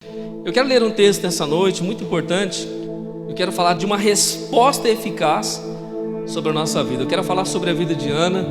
Eu quero ler um texto nessa noite muito importante. Eu quero falar de uma resposta eficaz sobre a nossa vida. Eu quero falar sobre a vida de Ana,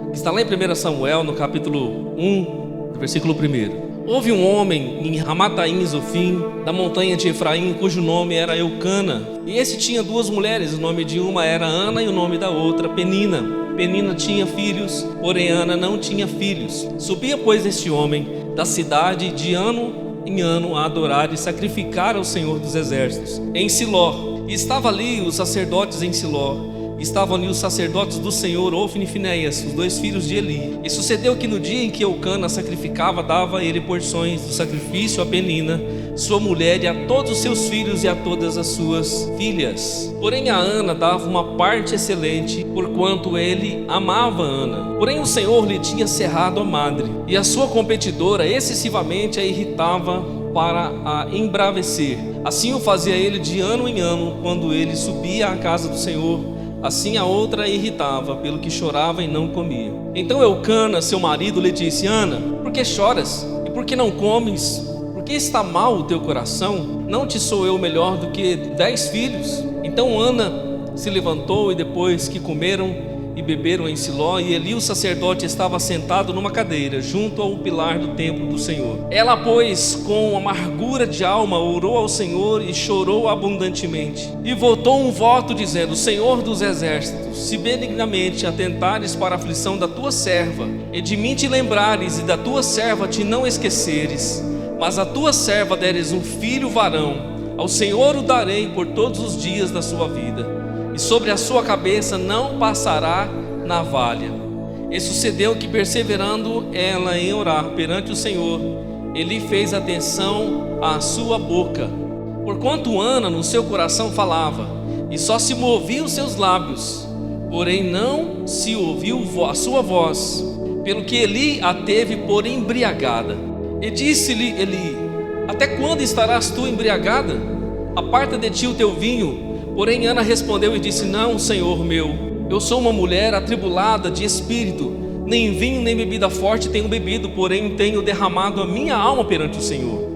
que está lá em 1 Samuel, no capítulo 1, versículo 1. Houve um homem em Ramataim Zofim, da montanha de Efraim, cujo nome era Eucana. E esse tinha duas mulheres, o nome de uma era Ana e o nome da outra Penina. Penina tinha filhos, porém Ana não tinha filhos. Subia, pois, este homem da cidade de ano em ano a adorar e sacrificar ao Senhor dos Exércitos em Siló. E estava ali os sacerdotes em Siló. Estavam ali os sacerdotes do Senhor, Ofni e Finéias, os dois filhos de Eli. E sucedeu que no dia em que Eucana sacrificava, dava ele porções do sacrifício a Penina, sua mulher, e a todos os seus filhos e a todas as suas filhas. Porém a Ana dava uma parte excelente, porquanto ele amava Ana. Porém o Senhor lhe tinha cerrado a madre, e a sua competidora excessivamente a irritava para a embravecer. Assim o fazia ele de ano em ano, quando ele subia à casa do Senhor. Assim a outra a irritava, pelo que chorava e não comia. Então Eucana, seu marido, lhe disse: Ana, por que choras? E por que não comes? Por que está mal o teu coração? Não te sou eu melhor do que 10 filhos? Então Ana se levantou, e depois que comeram e beberam em Siló, e Eli o sacerdote estava sentado numa cadeira junto ao pilar do templo do Senhor. Ela, pois, com amargura de alma, orou ao Senhor e chorou abundantemente. E votou um voto dizendo: Senhor dos exércitos, se benignamente atentares para a aflição da tua serva, e de mim te lembrares, e da tua serva te não esqueceres, mas a tua serva deres um filho varão, ao Senhor o darei por todos os dias da sua vida, e sobre a sua cabeça não passará navalha. E sucedeu que, perseverando ela em orar perante o Senhor, ele fez atenção à sua boca. Porquanto Ana no seu coração falava, e só se moviam os seus lábios, porém não se ouviu a sua voz, pelo que Eli a teve por embriagada. E disse-lhe Eli: até quando estarás tu embriagada? Aparta de ti o teu vinho. Porém Ana respondeu e disse: não, Senhor meu, eu sou uma mulher atribulada de espírito, nem vinho nem bebida forte tenho bebido, porém tenho derramado a minha alma perante o Senhor.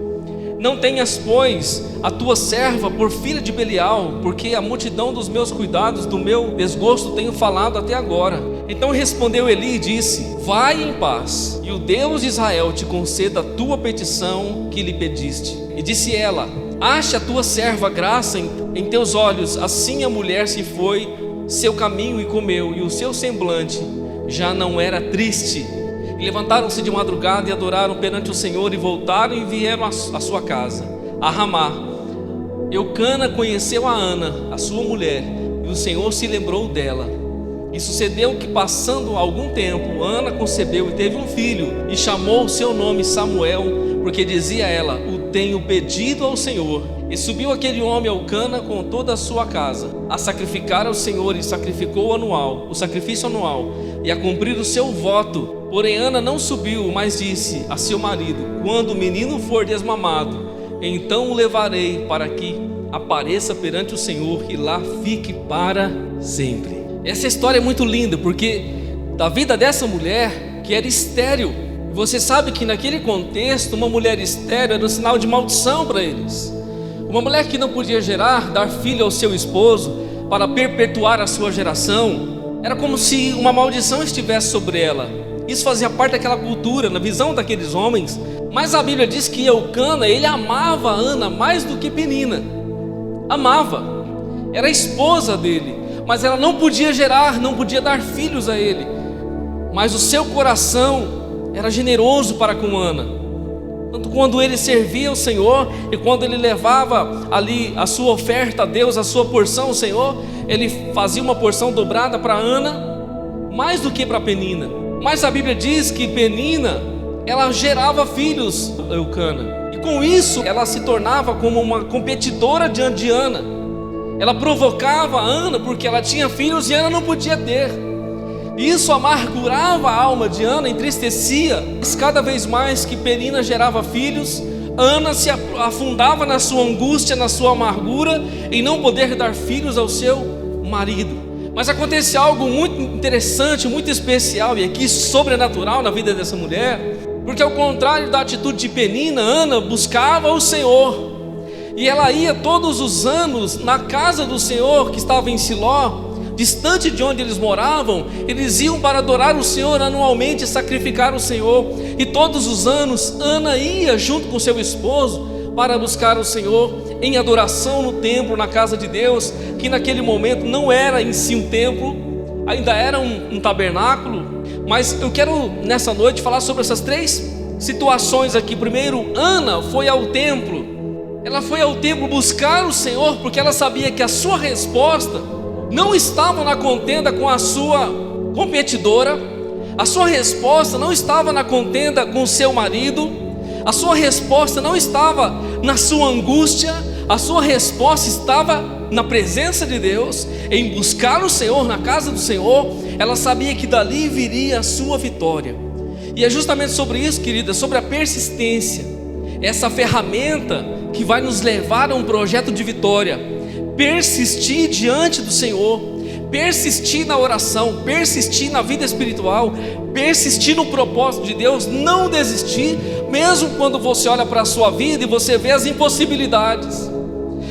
Não tenhas, pois, a tua serva por filha de Belial, porque a multidão dos meus cuidados, do meu desgosto tenho falado até agora. Então respondeu Eli e disse: vai em paz, e o Deus de Israel te conceda a tua petição que lhe pediste. E disse ela: ache a tua serva graça em teus olhos. Assim a mulher se foi seu caminho e comeu, e o seu semblante já não era triste. E levantaram-se de madrugada e adoraram perante o Senhor, e voltaram e vieram à sua casa, a Ramá. Eucana conheceu a Ana, a sua mulher, e o Senhor se lembrou dela. E sucedeu que, passando algum tempo, Ana concebeu e teve um filho, e chamou o seu nome Samuel, porque dizia ela: o tenho pedido ao Senhor. E subiu aquele homem Eucana com toda a sua casa a sacrificar ao Senhor, e sacrificou o sacrifício anual, e a cumprir o seu voto. Porém Ana não subiu, mas disse a seu marido: quando o menino for desmamado, então o levarei para que apareça perante o Senhor, e lá fique para sempre. Essa história é muito linda, porque da vida dessa mulher que era estéril, você sabe que naquele contexto uma mulher estéril era um sinal de maldição para eles. Uma mulher que não podia gerar, dar filho ao seu esposo para perpetuar a sua geração, era como se uma maldição estivesse sobre ela. Isso fazia parte daquela cultura, na visão daqueles homens. Mas a Bíblia diz que Eucana, ele amava Ana mais do que Penina. Amava, era a esposa dele, mas ela não podia gerar, não podia dar filhos a ele. Mas o seu coração era generoso para com Ana. Tanto quando ele servia ao Senhor, e quando ele levava ali a sua oferta a Deus, a sua porção ao Senhor, ele fazia uma porção dobrada para Ana, mais do que para Penina. Mas a Bíblia diz que Penina, ela gerava filhos, Eucana, e com isso ela se tornava como uma competidora diante de Ana. Ela provocava Ana porque ela tinha filhos e Ana não podia ter. Isso amargurava a alma de Ana, entristecia. Mas cada vez mais que Penina gerava filhos, Ana se afundava na sua angústia, na sua amargura, em não poder dar filhos ao seu marido. Mas acontece algo muito interessante, muito especial e aqui sobrenatural na vida dessa mulher, Porque ao contrário da atitude de Penina, Ana buscava o Senhor. E ela ia todos os anos na casa do Senhor que estava em Siló, distante de onde eles moravam. Eles iam para adorar o Senhor anualmente e sacrificar o Senhor. E todos os anos Ana ia junto com seu esposo para buscar o Senhor em adoração no templo, na casa de Deus, que naquele momento não era em si um templo, ainda era um tabernáculo. Mas eu quero nessa noite falar sobre essas três situações aqui. Primeiro, Ana foi ao templo. Ela foi ao templo buscar o Senhor porque ela sabia que a sua resposta não estava na contenda com a sua competidora, a sua resposta não estava na contenda com o seu marido, a sua resposta não estava na sua angústia, a sua resposta estava na presença de Deus, em buscar o Senhor, na casa do Senhor. Ela sabia que dali viria a sua vitória. E é justamente sobre isso, querida, sobre a persistência, essa ferramenta que vai nos levar a um projeto de vitória. Persistir diante do Senhor, persistir na oração, persistir na vida espiritual, persistir no propósito de Deus, não desistir, mesmo quando você olha para a sua vida e você vê as impossibilidades,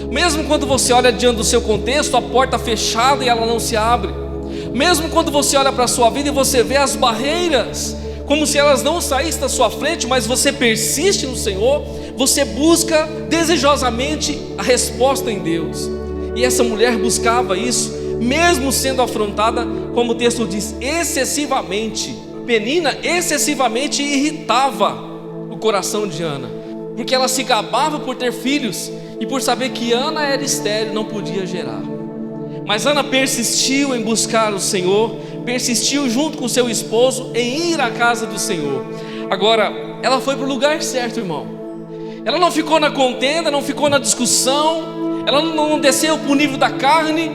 mesmo quando você olha diante do seu contexto, a porta fechada e ela não se abre, mesmo quando você olha para a sua vida e você vê as barreiras, como se elas não saíssem da sua frente, mas você persiste no Senhor, você busca desejosamente a resposta em Deus. E essa mulher buscava isso, mesmo sendo afrontada, como o texto diz, excessivamente. Penina excessivamente irritava o coração de Ana, porque ela se gabava por ter filhos e por saber que Ana era estéril, não podia gerar. Mas Ana persistiu em buscar o Senhor, persistiu junto com seu esposo em ir à casa do Senhor. Agora, ela foi para o lugar certo, irmão. Ela não ficou na contenda, não ficou na discussão, ela não desceu para o nível da carne,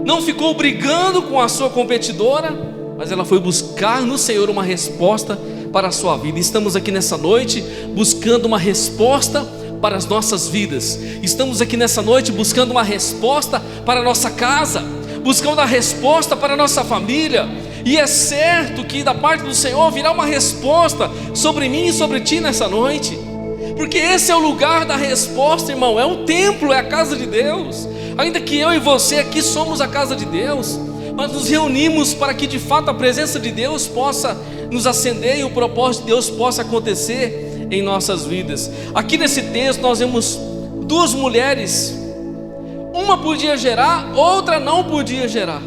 não ficou brigando com a sua competidora, mas ela foi buscar no Senhor uma resposta para a sua vida. Estamos aqui nessa noite buscando uma resposta para as nossas vidas. Estamos aqui nessa noite buscando uma resposta para a nossa casa, buscando a resposta para a nossa família. E é certo que da parte do Senhor virá uma resposta sobre mim e sobre ti nessa noite, porque esse é o lugar da resposta, irmão. É um templo, é a casa de Deus. Ainda que eu e você aqui somos a casa de Deus, mas nos reunimos para que de fato a presença de Deus possa nos acender e o propósito de Deus possa acontecer em nossas vidas. Aqui nesse texto nós vemos duas mulheres, uma podia gerar, outra não podia gerar.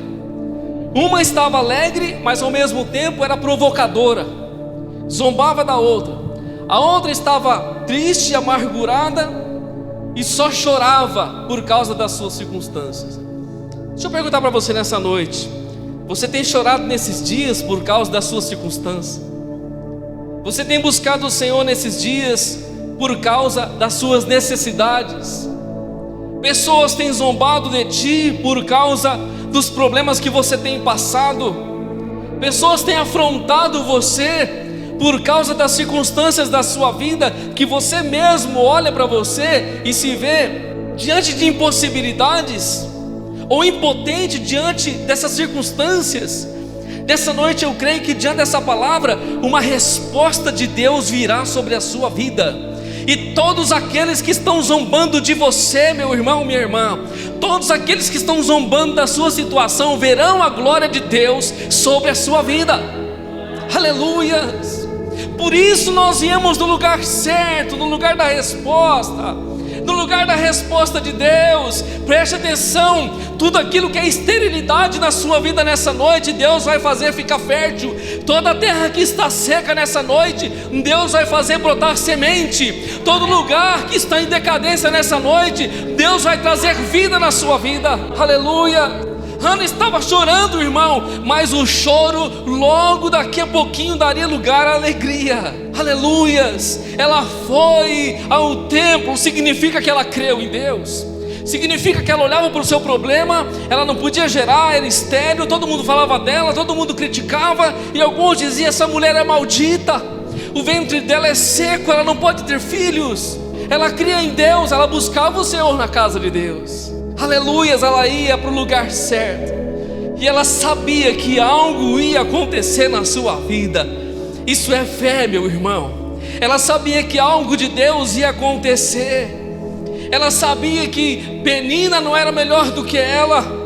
Uma estava alegre, mas ao mesmo tempo era provocadora, zombava da outra. A outra estava triste, amargurada e só chorava por causa das suas circunstâncias. Deixa eu perguntar para você nessa noite: você tem chorado nesses dias por causa das suas circunstâncias? Você tem buscado o Senhor nesses dias por causa das suas necessidades? Pessoas têm zombado de ti por causa dos problemas que você tem passado. Pessoas têm afrontado você por causa das circunstâncias da sua vida, que você mesmo olha para você e se vê diante de impossibilidades, ou impotente diante dessas circunstâncias. Nessa noite eu creio que diante dessa palavra, uma resposta de Deus virá sobre a sua vida. E todos aqueles que estão zombando de você, meu irmão, minha irmã, todos aqueles que estão zombando da sua situação, verão a glória de Deus sobre a sua vida. Aleluia! Por isso nós viemos no lugar certo, no lugar da resposta, no lugar da resposta de Deus. Preste atenção, tudo aquilo que é esterilidade na sua vida nessa noite, Deus vai fazer ficar fértil. Toda a terra que está seca nessa noite, Deus vai fazer brotar semente. Todo lugar que está em decadência nessa noite, Deus vai trazer vida na sua vida. Aleluia! Ana estava chorando, irmão, mas o choro logo daqui a pouquinho daria lugar à alegria. Aleluias! Ela foi ao templo, significa que ela creu em Deus, significa que ela olhava para o seu problema, ela não podia gerar, era estéril, todo mundo falava dela, todo mundo criticava, e alguns diziam: essa mulher é maldita, o ventre dela é seco, ela não pode ter filhos. Ela cria em Deus, ela buscava o Senhor na casa de Deus. Aleluias, ela ia para o lugar certo, e ela sabia que algo ia acontecer na sua vida. Isso é fé, meu irmão. Ela sabia que algo de Deus ia acontecer. Ela sabia que Penina não era melhor do que ela,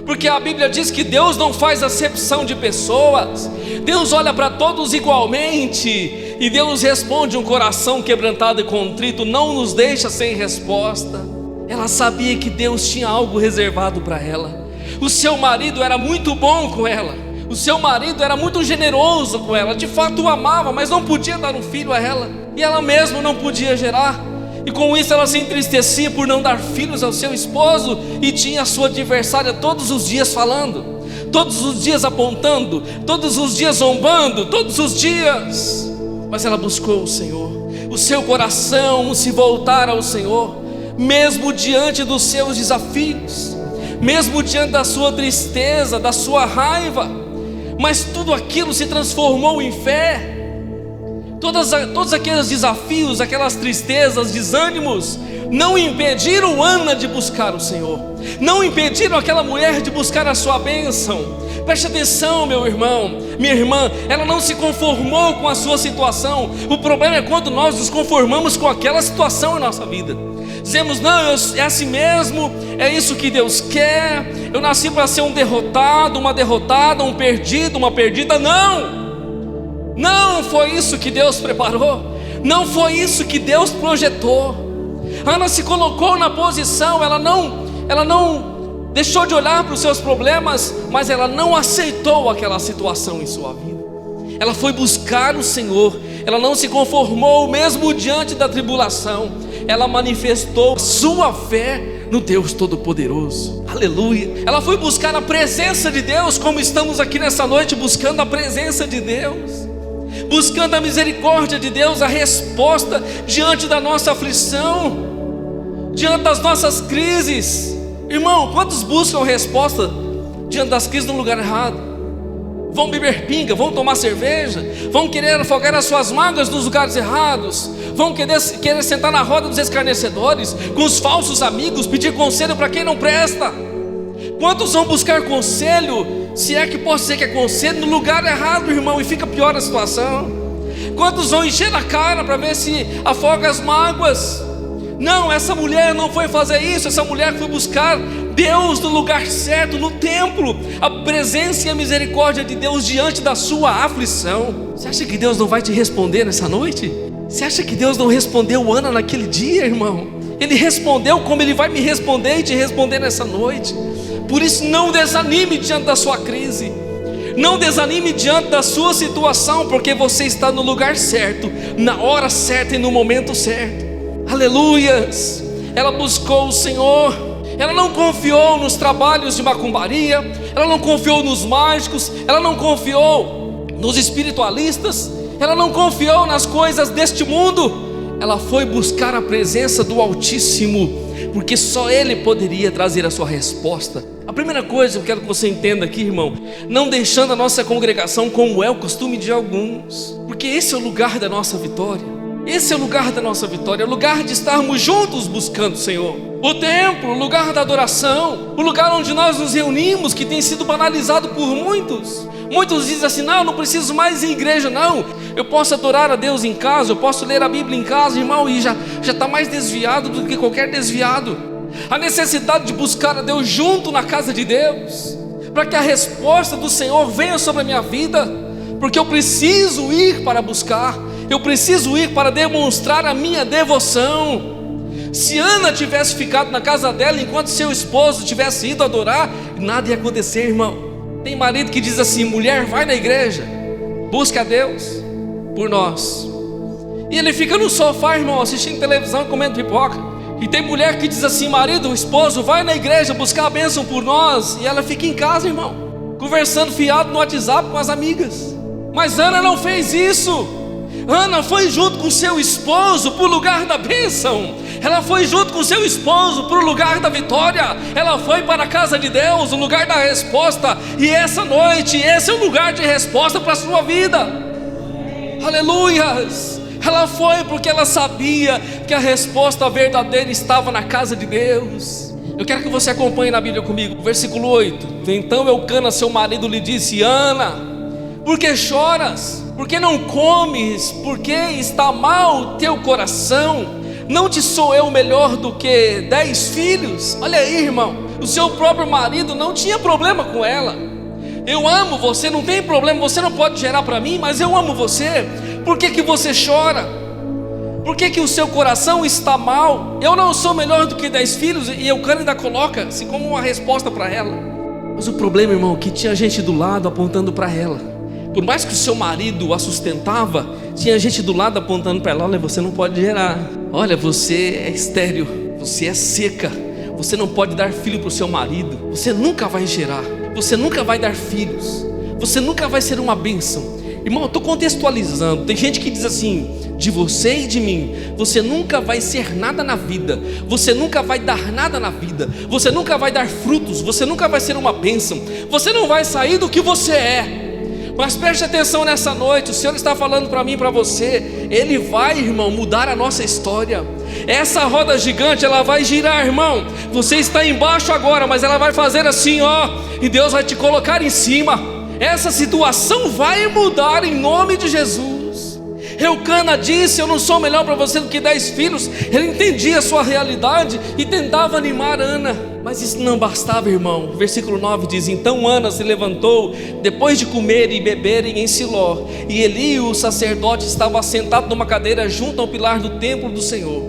porque a Bíblia diz que Deus não faz acepção de pessoas. Deus olha para todos igualmente, e Deus responde um coração quebrantado e contrito, não nos deixa sem resposta. Ela sabia que Deus tinha algo reservado para ela. O seu marido era muito bom com ela, o seu marido era muito generoso com ela, de fato o amava, mas não podia dar um filho a ela, e ela mesma não podia gerar. E com isso ela se entristecia por não dar filhos ao seu esposo, e tinha a sua adversária todos os dias falando, todos os dias apontando, todos os dias zombando, todos os dias. Mas ela buscou o Senhor, o seu coração se voltar ao Senhor, mesmo diante dos seus desafios, mesmo diante da sua tristeza, da sua raiva. Mas tudo aquilo se transformou em fé. Todos aqueles desafios, aquelas tristezas, desânimos, não impediram Ana de buscar o Senhor, não impediram aquela mulher de buscar a sua bênção. Preste atenção, meu irmão, minha irmã, ela não se conformou com a sua situação. O problema é quando nós nos conformamos com aquela situação em nossa vida. Dizemos, não, é assim mesmo, é isso que Deus quer, eu nasci para ser um derrotado, uma derrotada, um perdido, uma perdida. Não foi isso que Deus preparou, não foi isso que Deus projetou. Ana se colocou na posição, ela não deixou de olhar para os seus problemas, mas ela não aceitou aquela situação em sua vida. Ela foi buscar o Senhor, ela não se conformou mesmo diante da tribulação, ela manifestou sua fé no Deus Todo-Poderoso. Aleluia. Ela foi buscar a presença de Deus, como estamos aqui nessa noite buscando a presença de Deus, buscando a misericórdia de Deus, a resposta diante da nossa aflição, diante das nossas crises. Irmão, quantos buscam resposta diante das crises no lugar errado? Vão beber pinga, vão tomar cerveja, vão querer afogar as suas mágoas nos lugares errados, vão querer sentar na roda dos escarnecedores, com os falsos amigos, pedir conselho para quem não presta. Quantos vão buscar conselho, se é que posso dizer que é conselho, no lugar errado, irmão, e fica pior a situação? Quantos vão encher a cara para ver se afoga as mágoas? Não, essa mulher não foi fazer isso, essa mulher foi buscar Deus no lugar certo, no templo, a presença e a misericórdia de Deus diante da sua aflição. Você acha que Deus não vai te responder nessa noite? Você acha que Deus não respondeu Ana naquele dia, irmão? Ele respondeu como Ele vai me responder e te responder nessa noite. Por isso não desanime diante da sua crise, não desanime diante da sua situação, porque você está no lugar certo, na hora certa e no momento certo. Aleluias. Ela buscou o Senhor, ela não confiou nos trabalhos de macumbaria, ela não confiou nos mágicos, ela não confiou nos espiritualistas, ela não confiou nas coisas deste mundo. Ela foi buscar a presença do Altíssimo, porque só Ele poderia trazer a sua resposta. A primeira coisa que eu quero que você entenda aqui, irmão, não deixando a nossa congregação como é o costume de alguns, porque esse é o lugar da nossa vitória. Esse é o lugar da nossa vitória, é o lugar de estarmos juntos buscando o Senhor. O templo, o lugar da adoração, o lugar onde nós nos reunimos, que tem sido banalizado por muitos. Muitos dizem assim, não preciso mais ir em igreja, não. Eu posso adorar a Deus em casa, eu posso ler a Bíblia em casa, irmão, e já está mais desviado do que qualquer desviado. A necessidade de buscar a Deus junto na casa de Deus, para que a resposta do Senhor venha sobre a minha vida, porque eu preciso ir para buscar, eu preciso ir para demonstrar a minha devoção. Se Ana tivesse ficado na casa dela enquanto seu esposo tivesse ido adorar, nada ia acontecer, irmão. Tem marido que diz assim, mulher, vai na igreja, busca a Deus por nós, e ele fica no sofá, irmão, assistindo televisão e comendo pipoca. E tem mulher que diz assim, marido, esposo, vai na igreja buscar a bênção por nós, e ela fica em casa, irmão, conversando fiado no WhatsApp com as amigas. Mas Ana não fez isso. Ana foi junto com seu esposo para o lugar da bênção, ela foi junto com seu esposo para o lugar da vitória, ela foi para a casa de Deus, o lugar da resposta. E essa noite, esse é o lugar de resposta para a sua vida. Aleluias. Ela foi porque ela sabia que a resposta verdadeira estava na casa de Deus. Eu quero que você acompanhe na Bíblia comigo, versículo 8. Então Eucana, seu marido, lhe disse, Ana, Por que choras? Por que não comes? Por que está mal o teu coração? Não te sou eu melhor do que 10 filhos? Olha aí, irmão, o seu próprio marido não tinha problema com ela. Eu amo você, não tem problema, você não pode gerar para mim, mas eu amo você. Por que você chora? Por que o seu coração está mal? Eu não sou melhor do que 10 filhos. E Eucana ainda coloca-se como uma resposta para ela. Mas o problema, irmão, é que tinha gente do lado apontando para ela. Por mais que o seu marido a sustentava, tinha gente do lado apontando para ela: olha, você não pode gerar. Olha, você é estéril, você é seca, você não pode dar filho para o seu marido. Você nunca vai gerar, você nunca vai dar filhos, você nunca vai ser uma bênção. Irmão, eu estou contextualizando. Tem gente que diz assim: de você e de mim, você nunca vai ser nada na vida, você nunca vai dar nada na vida, você nunca vai dar frutos, você nunca vai ser uma bênção, você não vai sair do que você é. Mas preste atenção nessa noite, o Senhor está falando para mim e para você. Ele vai, irmão, mudar a nossa história. Essa roda gigante, ela vai girar, irmão. Você está embaixo agora, mas ela vai fazer assim, ó, e Deus vai te colocar em cima. Essa situação vai mudar em nome de Jesus. Eucana disse: eu não sou melhor para você do que 10 filhos. Ele entendia a sua realidade e tentava animar Ana. Mas isso não bastava, irmão. Versículo 9 diz: então Ana se levantou depois de comer e beberem em Siló, e Eli, o sacerdote, estava sentado numa cadeira junto ao pilar do templo do Senhor.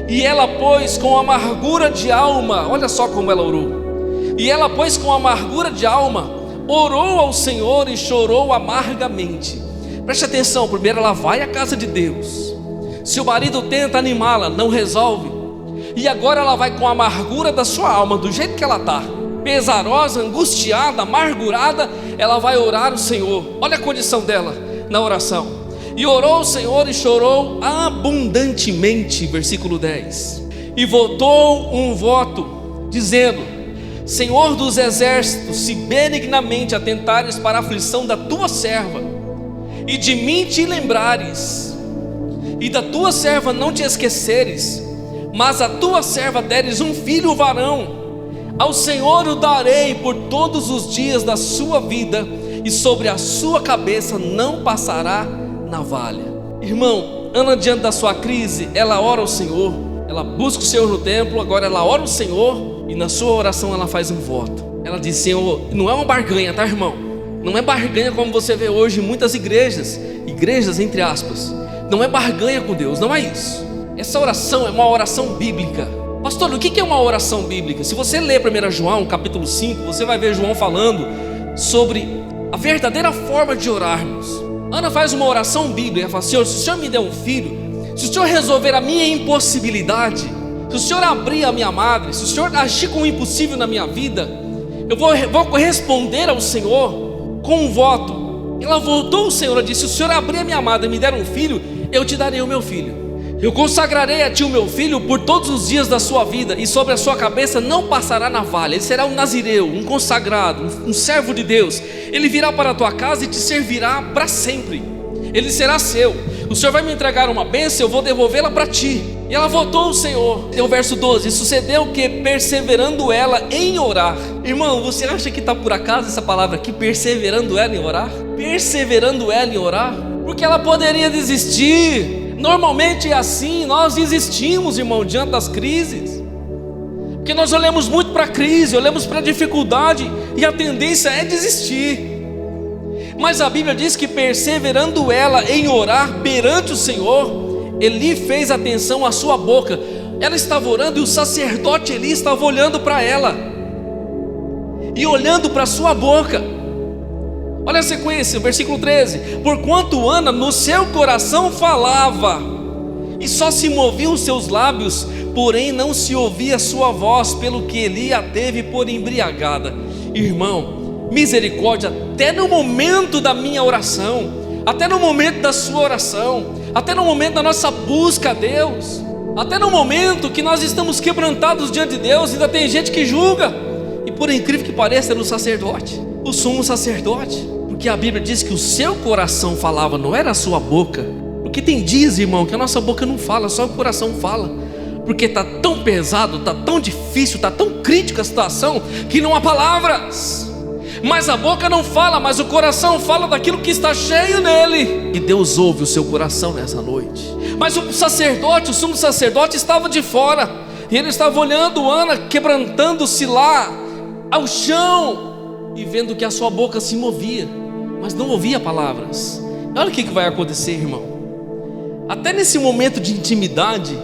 E ela, pois, com amargura de alma, olha só como ela orou. E ela, pois, com amargura de alma, orou ao Senhor e chorou amargamente. Preste atenção, primeiro ela vai à casa de Deus. Se o marido tenta animá-la, não resolve. E agora ela vai com a amargura da sua alma, do jeito que ela está, pesarosa, angustiada, amargurada. Ela vai orar ao Senhor. Olha a condição dela na oração. E orou ao Senhor e chorou abundantemente. Versículo 10. E votou um voto, dizendo: Senhor dos exércitos, se benignamente atentares para a aflição da tua serva, e de mim te lembrares, e da tua serva não te esqueceres, mas a tua serva deres um filho varão, ao Senhor o darei por todos os dias da sua vida, e sobre a sua cabeça não passará navalha. Irmão, Ana, diante da sua crise, ela ora ao Senhor, ela busca o Senhor no templo, agora ela ora ao Senhor, e na sua oração ela faz um voto. Ela diz: Senhor, não é uma barganha, tá, irmão? Não é barganha como você vê hoje em muitas igrejas entre aspas. Não é barganha com Deus, não é isso. Essa oração é uma oração bíblica. Pastor, o que é uma oração bíblica? Se você ler 1 João capítulo 5, você vai ver João falando sobre a verdadeira forma de orarmos. Ana faz uma oração bíblica, ela fala: Senhor, se o Senhor me der um filho, se o Senhor resolver a minha impossibilidade, se o Senhor abrir a minha madre, se o Senhor agir com o impossível na minha vida, eu vou responder ao Senhor com um voto. Ela voltou ao Senhor e disse: se o Senhor abrir a minha madre e me der um filho, eu te darei o meu filho. Eu consagrarei a ti o meu filho por todos os dias da sua vida, e sobre a sua cabeça não passará navalha. Ele será um nazireu, um consagrado, um servo de Deus. Ele virá para a tua casa e te servirá para sempre. Ele será seu. O Senhor vai me entregar uma bênção, eu vou devolvê-la para ti. E ela voltou ao Senhor. E o verso 12: sucedeu que, perseverando ela em orar. Irmão, você acha que está por acaso essa palavra aqui, perseverando ela em orar? Perseverando ela em orar? Porque ela poderia desistir. Normalmente é assim, nós desistimos, irmão, diante das crises, porque nós olhamos muito para a crise, olhamos para a dificuldade, e a tendência é desistir. Mas a Bíblia diz que, perseverando ela em orar perante o Senhor, Eli fez atenção à sua boca. Ela estava orando e o sacerdote Eli estava olhando para ela, e olhando para a sua boca. Olha a sequência, versículo 13: porquanto Ana no seu coração falava, e só se moviam os seus lábios, porém não se ouvia a sua voz, pelo que Eli a teve por embriagada. Irmão, misericórdia, até no momento da minha oração, até no momento da sua oração, até no momento da nossa busca a Deus, até no momento que nós estamos quebrantados diante de Deus, ainda tem gente que julga. E por incrível que pareça, era o sacerdote, o sumo sacerdote, porque a Bíblia diz que o seu coração falava, não era a sua boca. Porque tem dias, irmão, que a nossa boca não fala, só o coração fala, porque está tão pesado, está tão difícil, está tão crítica a situação, que não há palavras. Mas a boca não fala, mas o coração fala daquilo que está cheio nele. E Deus ouve o seu coração nessa noite. Mas o sacerdote, o sumo sacerdote, estava de fora, e ele estava olhando Ana quebrantando-se lá ao chão, e vendo que a sua boca se movia, mas não ouvia palavras. Olha o que vai acontecer, irmão. Até nesse momento de intimidade,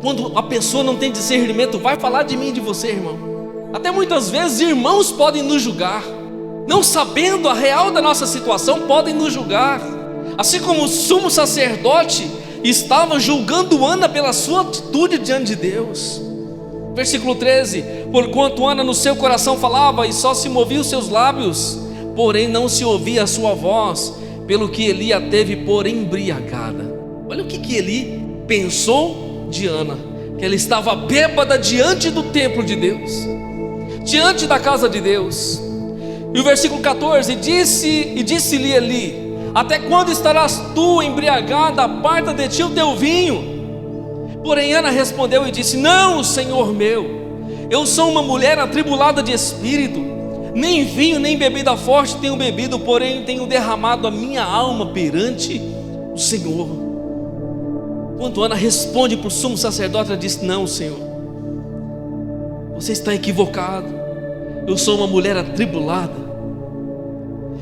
quando a pessoa não tem discernimento, vai falar de mim e de você, irmão. Até muitas vezes irmãos podem nos julgar, não sabendo a real da nossa situação, podem nos julgar. Assim como o sumo sacerdote estava julgando Ana pela sua atitude diante de Deus. Versículo 13: porquanto Ana no seu coração falava, e só se moviam os seus lábios, porém não se ouvia a sua voz, pelo que Eli a teve por embriagada. Olha o que Eli pensou de Ana, que ela estava bêbada diante do templo de Deus, diante da casa de Deus. E o versículo 14: disse-lhe Eli: até quando estarás tu embriagada? Aparta de ti o teu vinho. Porém Ana respondeu e disse: não, Senhor meu, eu sou uma mulher atribulada de espírito, nem vinho nem bebida forte tenho bebido, porém tenho derramado a minha alma perante o Senhor. Quando Ana responde para o sumo sacerdote, ela diz: não, Senhor, você está equivocado. Eu sou uma mulher atribulada,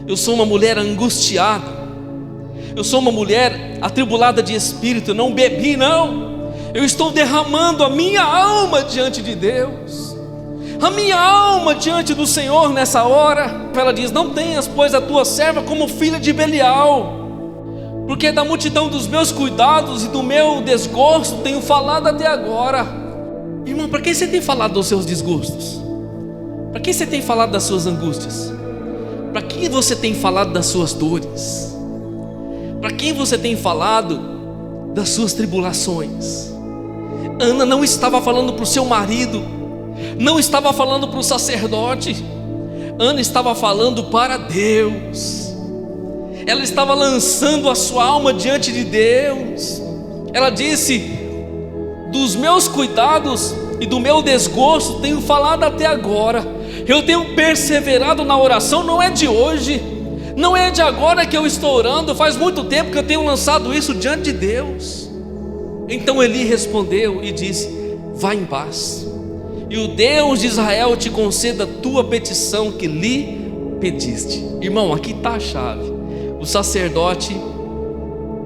eu sou uma mulher angustiada, eu sou uma mulher atribulada de espírito. Eu não bebi, não. Eu estou derramando a minha alma diante de Deus, a minha alma diante do Senhor nessa hora. Ela diz: não tenhas, pois, a tua serva como filha de Belial, porque da multidão dos meus cuidados e do meu desgosto tenho falado até agora. Irmão, para quem você tem falado dos seus desgostos? Para quem você tem falado das suas angústias? Para quem você tem falado das suas dores? Para quem você tem falado das suas tribulações? Ana não estava falando para o seu marido, não estava falando para o sacerdote. Ana estava falando para Deus. Ela estava lançando a sua alma diante de Deus. Ela disse: dos meus cuidados e do meu desgosto tenho falado até agora. Eu tenho perseverado na oração, não é de hoje, não é de agora que eu estou orando, faz muito tempo que eu tenho lançado isso diante de Deus. Então Eli respondeu e disse: vá em paz, e o Deus de Israel te conceda a tua petição que lhe pediste. Irmão, aqui está a chave. O sacerdote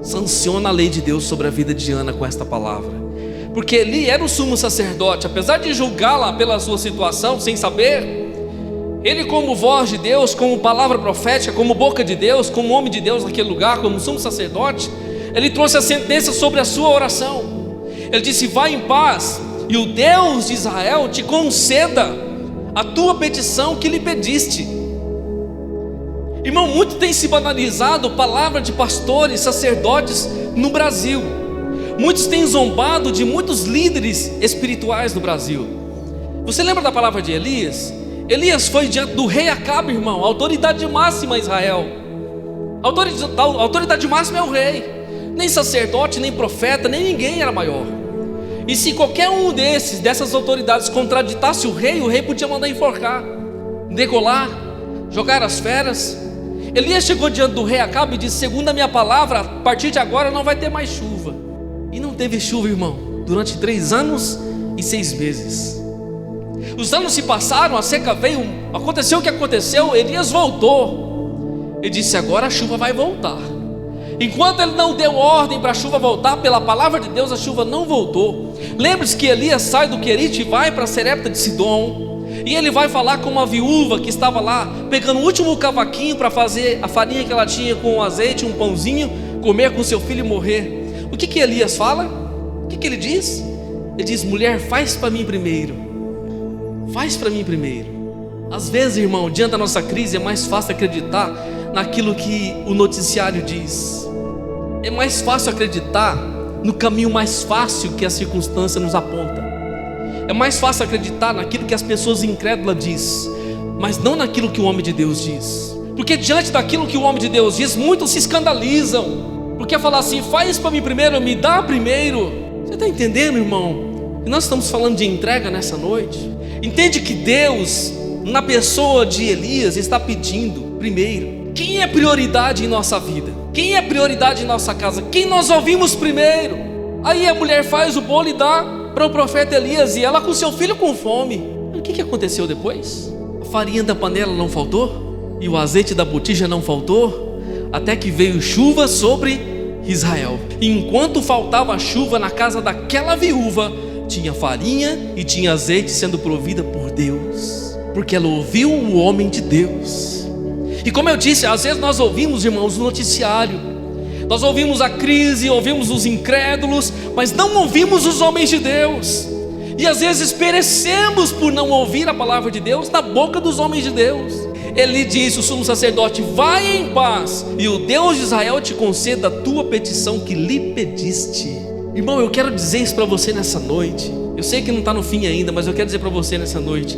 sanciona a lei de Deus sobre a vida de Ana com esta palavra, porque Eli era o sumo sacerdote. Apesar de julgá-la pela sua situação sem saber, ele, como voz de Deus, como palavra profética, como boca de Deus, como homem de Deus naquele lugar, como sumo sacerdote, ele trouxe a sentença sobre a sua oração. Ele disse: vai em paz, e o Deus de Israel te conceda a tua petição que lhe pediste. Irmão, muito tem se banalizado a palavra de pastores, sacerdotes no Brasil. Muitos têm zombado de muitos líderes espirituais no Brasil. Você lembra da palavra de Elias? Elias foi diante do rei Acabe, irmão, a autoridade máxima em Israel. A autoridade máxima é o rei. Nem sacerdote, nem profeta, nem ninguém era maior. E se qualquer um dessas autoridades contraditasse o rei podia mandar enforcar, degolar, jogar as feras. Elias chegou diante do rei Acabe e disse: segundo a minha palavra, a partir de agora não vai ter mais chuva. E não teve chuva, irmão, durante 3 anos e 6 meses. Os anos se passaram, a seca veio, aconteceu o que aconteceu. Elias voltou. Ele disse: agora a chuva vai voltar. Enquanto ele não deu ordem para a chuva voltar, pela palavra de Deus, a chuva não voltou. Lembre-se que Elias sai do Querite e vai para Serepta de Sidom, e ele vai falar com uma viúva que estava lá, pegando o último cavaquinho para fazer a farinha que ela tinha com azeite, um pãozinho, comer com seu filho e morrer. O que Elias fala? O que ele diz? Ele diz: mulher, faz para mim primeiro. Faz para mim primeiro. Às vezes, irmão, diante da nossa crise, é mais fácil acreditar naquilo que o noticiário diz. É mais fácil acreditar no caminho mais fácil que a circunstância nos aponta. É mais fácil acreditar naquilo que as pessoas incrédulas dizem, mas não naquilo que o homem de Deus diz. Porque diante daquilo que o homem de Deus diz, muitos se escandalizam, porque falar assim: faz para mim primeiro, me dá primeiro. Você está entendendo, irmão? E nós estamos falando de entrega nessa noite. Entende que Deus na pessoa de Elias, está pedindo, primeiro, quem é prioridade em nossa vida? Quem é prioridade em nossa casa? Quem nós ouvimos primeiro? Aí a mulher faz o bolo e dá para o profeta Elias, e ela com seu filho com fome. O que aconteceu depois? A farinha da panela não faltou, e o azeite da botija não faltou, até que veio chuva sobre Israel. E enquanto faltava chuva na casa daquela viúva, tinha farinha e tinha azeite sendo provida por Deus, porque ela ouviu o homem de Deus. E como eu disse, às vezes nós ouvimos, irmãos, o noticiário, nós ouvimos a crise, ouvimos os incrédulos, mas não ouvimos os homens de Deus. E às vezes perecemos por não ouvir a palavra de Deus na boca dos homens de Deus. Ele disse, o sumo sacerdote: vai em paz, e o Deus de Israel te conceda a tua petição que lhe pediste. Irmão, eu quero dizer isso para você nessa noite. Eu sei que não está no fim ainda, mas eu quero dizer para você nessa noite: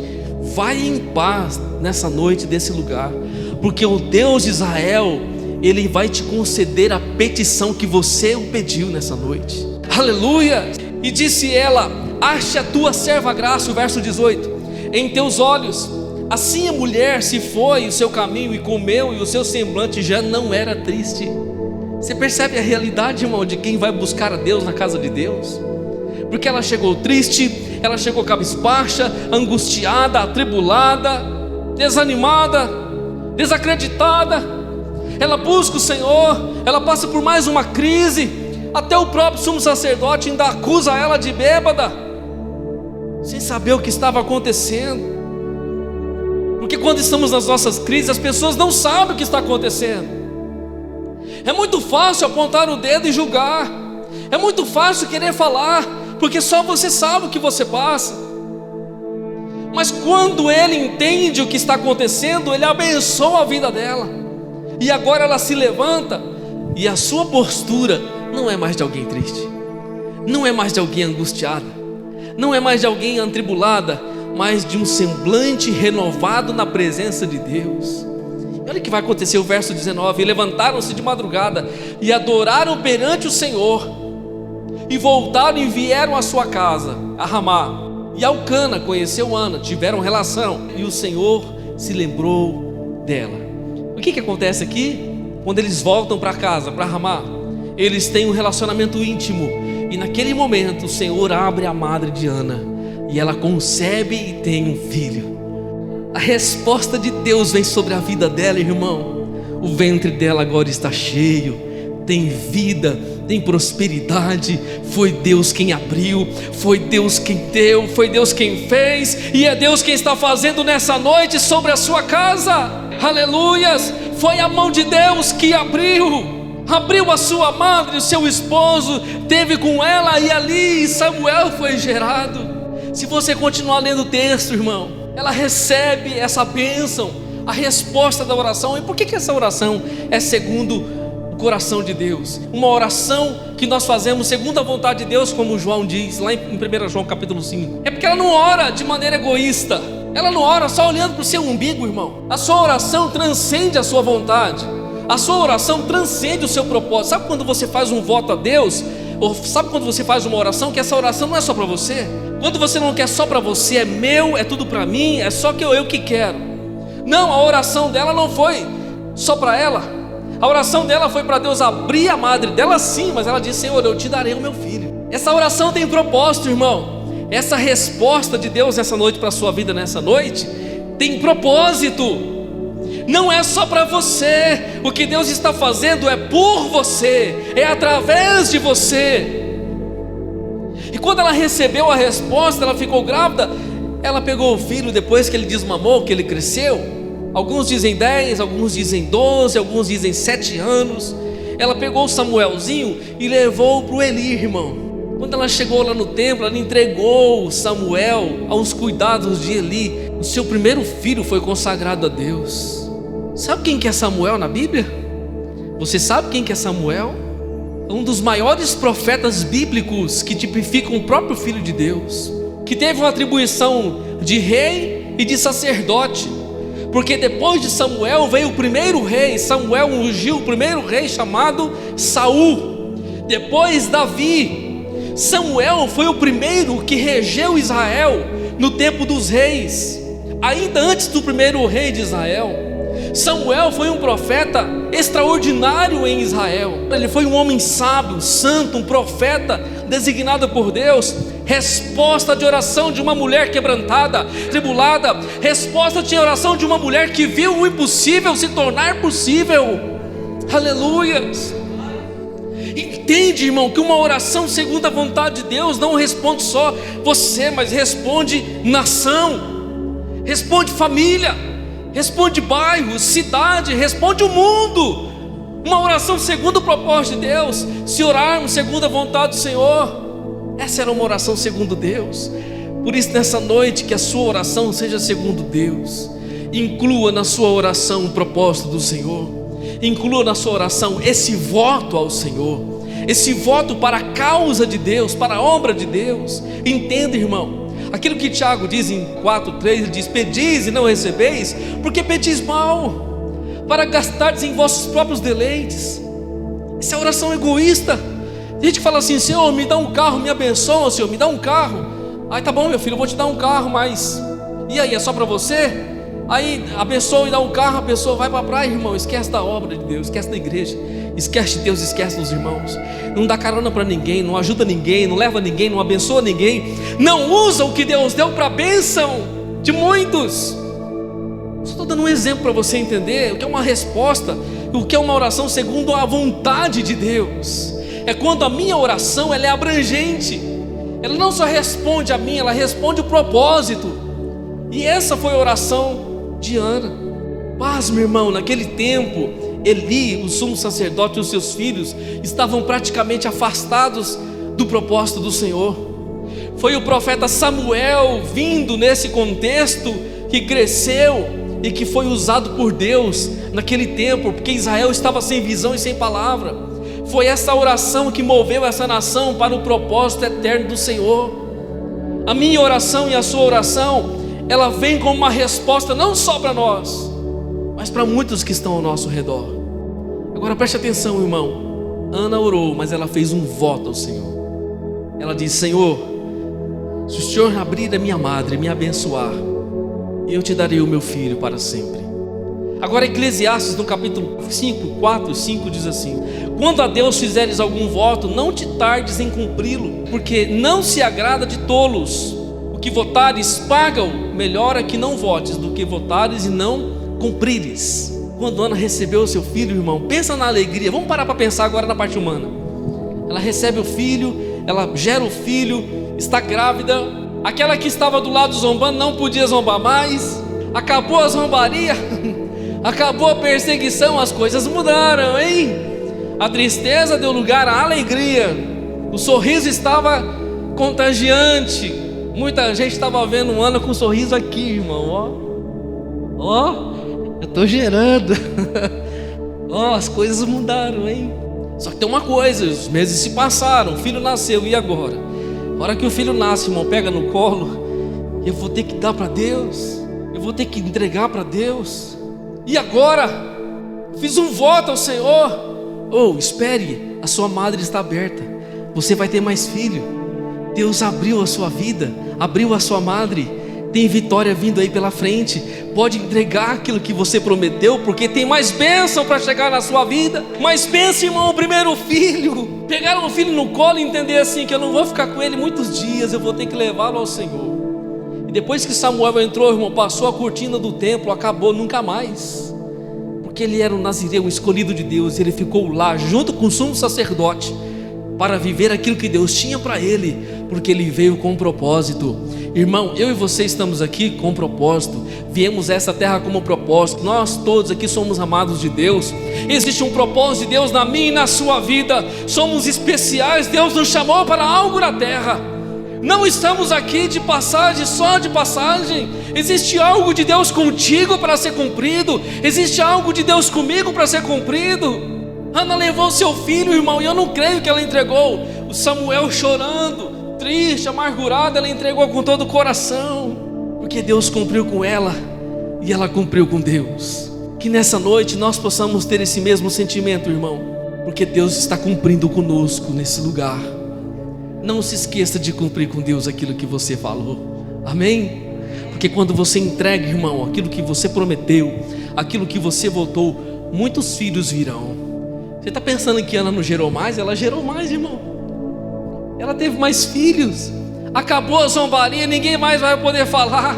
vai em paz nessa noite desse lugar, porque o Deus de Israel, Ele vai te conceder a petição que você o pediu nessa noite. Aleluia! E disse ela: ache a tua serva graça, o verso 18, em teus olhos. Assim a mulher se foi o seu caminho e comeu, e o seu semblante já não era triste. Você percebe a realidade, irmão, de quem vai buscar a Deus na casa de Deus? Porque ela chegou triste, ela chegou cabisbaixa, angustiada, atribulada, desanimada, desacreditada. Ela busca o Senhor, ela passa por mais uma crise. Até o próprio sumo sacerdote ainda acusa ela de bêbada, sem saber o que estava acontecendo. Porque quando estamos nas nossas crises, as pessoas não sabem o que está acontecendo. É muito fácil apontar o dedo e julgar, é muito fácil querer falar, porque só você sabe o que você passa. Mas quando ele entende o que está acontecendo, ele abençoa a vida dela. E agora ela se levanta, e a sua postura não é mais de alguém triste, não é mais de alguém angustiada, não é mais de alguém atribulada, mas de um semblante renovado na presença de Deus. E olha o que vai acontecer, o verso 19: e levantaram-se de madrugada e adoraram perante o Senhor, e voltaram e vieram à sua casa, a Ramá. E Elcana conheceu Ana, tiveram relação, e o Senhor se lembrou dela. O que acontece aqui? Quando eles voltam para casa, para Ramá, eles têm um relacionamento íntimo, e naquele momento o Senhor abre a madre de Ana, e ela concebe e tem um filho. A resposta de Deus vem sobre a vida dela, irmão. O ventre dela agora está cheio, tem vida, tem prosperidade. Foi Deus quem abriu, foi Deus quem deu, foi Deus quem fez, e é Deus quem está fazendo nessa noite sobre a sua casa. Aleluias! Foi a mão de Deus que abriu a sua madre, o seu esposo teve com ela, e ali Samuel foi gerado. Se você continuar lendo o texto, irmão, ela recebe essa bênção, a resposta da oração. E por que essa oração é segundo o coração de Deus? Uma oração que nós fazemos segundo a vontade de Deus, como João diz lá em 1 João capítulo 5. É porque ela não ora de maneira egoísta, ela não ora só olhando para o seu umbigo, irmão. A sua oração transcende a sua vontade, a sua oração transcende o seu propósito. Sabe quando você faz um voto a Deus? Ou sabe quando você faz uma oração, que essa oração não é só para você? Quando você não quer só para você, é meu, é tudo para mim, é só que eu que quero. Não, a oração dela não foi só para ela. A oração dela foi para Deus abrir a madre dela, sim, mas ela disse: Senhor, eu te darei o meu filho. Essa oração tem propósito, irmão. Essa resposta de Deus nessa noite para a sua vida nessa noite tem propósito. Não é só para você. O que Deus está fazendo é por você, é através de você. E quando ela recebeu a resposta, ela ficou grávida. Ela pegou o filho depois que ele desmamou, que ele cresceu. Alguns dizem 10, alguns dizem 12, alguns dizem 7 anos. Ela pegou o Samuelzinho e levou para o Eli, irmão. Quando ela chegou lá no templo, ela entregou Samuel aos cuidados de Eli. O seu primeiro filho foi consagrado a Deus. Sabe quem que é Samuel na Bíblia? Você sabe quem que é Samuel? Um dos maiores profetas bíblicos, que tipificam o próprio Filho de Deus, que teve uma atribuição de rei e de sacerdote, porque depois de Samuel veio o primeiro rei. Samuel ungiu o primeiro rei chamado Saul. Depois Davi. Samuel foi o primeiro que regeu Israel no tempo dos reis. ainda antes do primeiro rei de Israel, Samuel foi um profeta extraordinário em Israel. Ele foi um homem sábio, santo, um profeta designado por Deus. Resposta de oração de uma mulher quebrantada, tribulada. Resposta de oração de uma mulher que viu o impossível se tornar possível. Aleluia. Entende, irmão, que uma oração segundo a vontade de Deus não responde só você, mas responde nação, responde família, responde bairro, cidade, responde o mundo. Uma oração segundo o propósito de Deus, se orarmos segundo a vontade do Senhor, essa era uma oração segundo Deus. Por isso, nessa noite, que a sua oração seja segundo Deus. Inclua na sua oração o propósito do Senhor. Inclua na sua oração esse voto ao Senhor, esse voto para a causa de Deus, para a obra de Deus. Entenda, irmão, aquilo que Tiago diz em 4:3, ele diz: pedis e não recebeis, porque pedis mal, para gastardes em vossos próprios deleites. Essa é a oração egoísta. A gente fala assim: Senhor, me dá um carro, me abençoa, Senhor, me dá um carro. Aí tá bom, meu filho, eu vou te dar um carro, mas e aí, é só para você? Aí abençoa e dá um carro, a pessoa vai para a praia, irmão, esquece da obra de Deus, esquece da igreja, esquece de Deus, esquece dos irmãos. Não dá carona para ninguém, não ajuda ninguém, não leva ninguém, não abençoa ninguém, não usa o que Deus deu para a bênção de muitos. Estou dando um exemplo para você entender o que é uma resposta, o que é uma oração segundo a vontade de Deus. É quando a minha oração ela é abrangente, ela não só responde a mim, ela responde o propósito. E essa foi a oração de Ana. Mas, meu irmão, naquele tempo, Eli, o sumo sacerdote e os seus filhos estavam praticamente afastados do propósito do Senhor. Foi o profeta Samuel vindo nesse contexto que cresceu e que foi usado por Deus naquele tempo, porque Israel estava sem visão e sem palavra. Foi essa oração que moveu essa nação para o propósito eterno do Senhor. A minha oração e a sua oração, ela vem como uma resposta não só para nós, mas para muitos que estão ao nosso redor. Agora preste atenção, irmão. Ana orou, mas ela fez um voto ao Senhor. Ela disse: Senhor, se o Senhor abrir a minha madre e me abençoar, eu te darei o meu filho para sempre. Agora Eclesiastes no capítulo 4:5 diz assim: quando a Deus fizeres algum voto, não te tardes em cumpri-lo, porque não se agrada de tolos. O que votares, paga-o. Melhor é que não votes do que votares e não cumprires. Quando Ana recebeu o seu filho, irmão, pensa na alegria. Vamos parar para pensar agora na parte humana. Ela recebe o filho, ela gera o filho, está grávida. Aquela que estava do lado zombando não podia zombar mais. Acabou a zombaria, acabou a perseguição, as coisas mudaram, hein? A tristeza deu lugar à alegria. O sorriso estava contagiante. Muita gente estava vendo Ana com um sorriso aqui, irmão. Ó, eu estou gerando. Ó, as coisas mudaram, hein? Só que tem uma coisa: os meses se passaram, o filho nasceu, e agora? A hora que o filho nasce, irmão, pega no colo, eu vou ter que dar para Deus, eu vou ter que entregar para Deus. E agora? Fiz um voto ao Senhor. Espere, a sua madre está aberta, você vai ter mais filho. Deus abriu a sua vida, abriu a sua madre, tem vitória vindo aí pela frente. Pode entregar aquilo que você prometeu, porque tem mais bênção para chegar na sua vida. Mas pense, irmão, o primeiro filho, pegar um filho no colo e entender assim, que eu não vou ficar com ele muitos dias, eu vou ter que levá-lo ao Senhor. E depois que Samuel entrou, irmão, passou a cortina do templo, acabou, nunca mais, porque ele era um nazireu, um escolhido de Deus. Ele ficou lá junto com o sumo sacerdote para viver aquilo que Deus tinha para ele, porque ele veio com um propósito. Irmão, eu e você estamos aqui com um propósito. Viemos a essa terra com um propósito. Nós todos aqui somos amados de Deus. Existe um propósito de Deus na minha e na sua vida. Somos especiais. Deus nos chamou para algo na terra. Não estamos aqui de passagem, só de passagem. Existe algo de Deus contigo para ser cumprido. Existe algo de Deus comigo para ser cumprido. Ana levou seu filho, irmão, e eu não creio que ela entregou. O Samuel chorando, triste, amargurado, ela entregou com todo o coração, porque Deus cumpriu com ela e ela cumpriu com Deus. Que nessa noite nós possamos ter esse mesmo sentimento, irmão, porque Deus está cumprindo conosco nesse lugar. Não se esqueça de cumprir com Deus aquilo que você falou, amém? Porque quando você entrega, irmão, aquilo que você prometeu, aquilo que você votou, muitos filhos virão. Você está pensando que Ana não gerou mais? Ela gerou mais, irmão. Ela teve mais filhos. Acabou a zombaria, ninguém mais vai poder falar.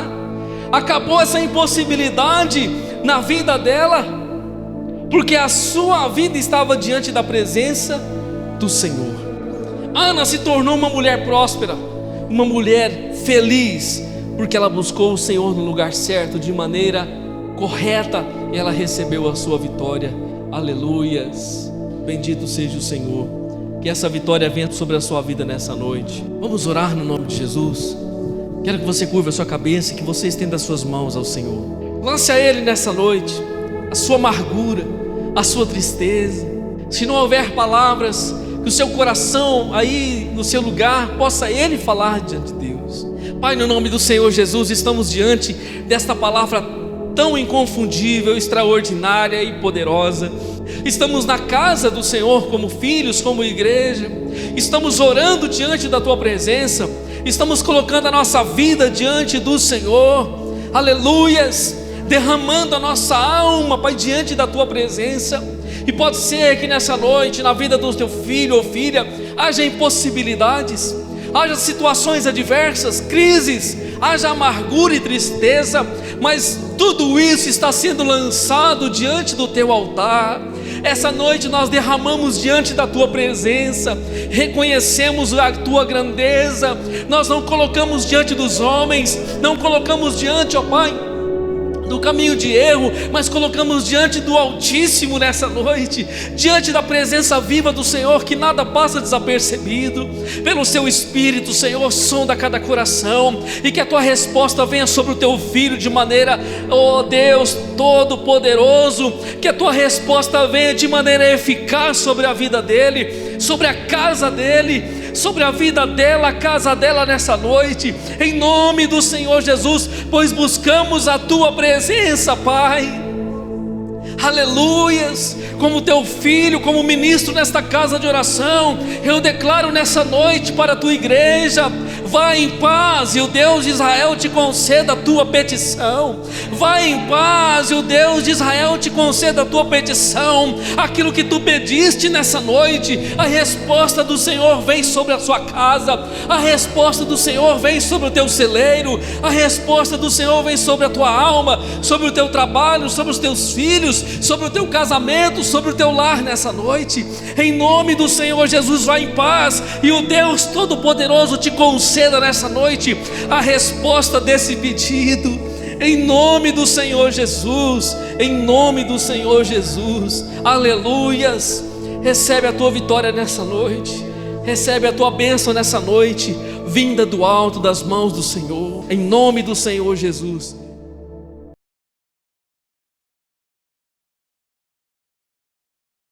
Acabou essa impossibilidade na vida dela, porque a sua vida estava diante da presença do Senhor. Ana se tornou uma mulher próspera, uma mulher feliz, porque ela buscou o Senhor no lugar certo, de maneira correta, e ela recebeu a sua vitória. Aleluias, bendito seja o Senhor. Que essa vitória venha sobre a sua vida nessa noite. Vamos orar no nome de Jesus. Quero que você curva a sua cabeça e que você estenda as suas mãos ao Senhor. Lance a Ele nessa noite a sua amargura, a sua tristeza. Se não houver palavras, que o seu coração aí no seu lugar possa Ele falar diante de Deus. Pai, no nome do Senhor Jesus, estamos diante desta palavra tão inconfundível, extraordinária e poderosa. Estamos na casa do Senhor como filhos, como igreja. Estamos orando diante da Tua presença. Estamos colocando a nossa vida diante do Senhor. Aleluias, derramando a nossa alma, Pai, diante da Tua presença. E pode ser que nessa noite, na vida do teu filho ou filha, haja impossibilidades, haja situações adversas, crises, haja amargura e tristeza, mas tudo isso está sendo lançado diante do teu altar. Essa noite nós derramamos diante da tua presença, reconhecemos a tua grandeza. Nós não colocamos diante dos homens, não colocamos diante, ó Pai, do caminho de erro, mas colocamos diante do Altíssimo nessa noite, diante da presença viva do Senhor, que nada passa desapercebido. Pelo seu Espírito, Senhor, sonda cada coração, e que a tua resposta venha sobre o teu filho de maneira, ó Deus Todo-Poderoso, que a tua resposta venha de maneira eficaz sobre a vida dele, sobre a casa dele, sobre a vida dela, a casa dela nessa noite, em nome do Senhor Jesus, pois buscamos a tua presença, Pai. Aleluias, como teu filho, como ministro nesta casa de oração, eu declaro nessa noite para a tua igreja: vá em paz e o Deus de Israel te conceda a tua petição. Vá em paz e o Deus de Israel te conceda a tua petição. Aquilo que tu pediste nessa noite, a resposta do Senhor vem sobre a sua casa, a resposta do Senhor vem sobre o teu celeiro, a resposta do Senhor vem sobre a tua alma, sobre o teu trabalho, sobre os teus filhos, sobre o teu casamento, sobre o teu lar nessa noite. Em nome do Senhor Jesus, vá em paz e o Deus Todo-Poderoso te conceda nessa noite a resposta desse pedido, em nome do Senhor Jesus, em nome do Senhor Jesus. Aleluias. Recebe a tua vitória nessa noite, recebe a tua bênção nessa noite, vinda do alto das mãos do Senhor, em nome do Senhor Jesus.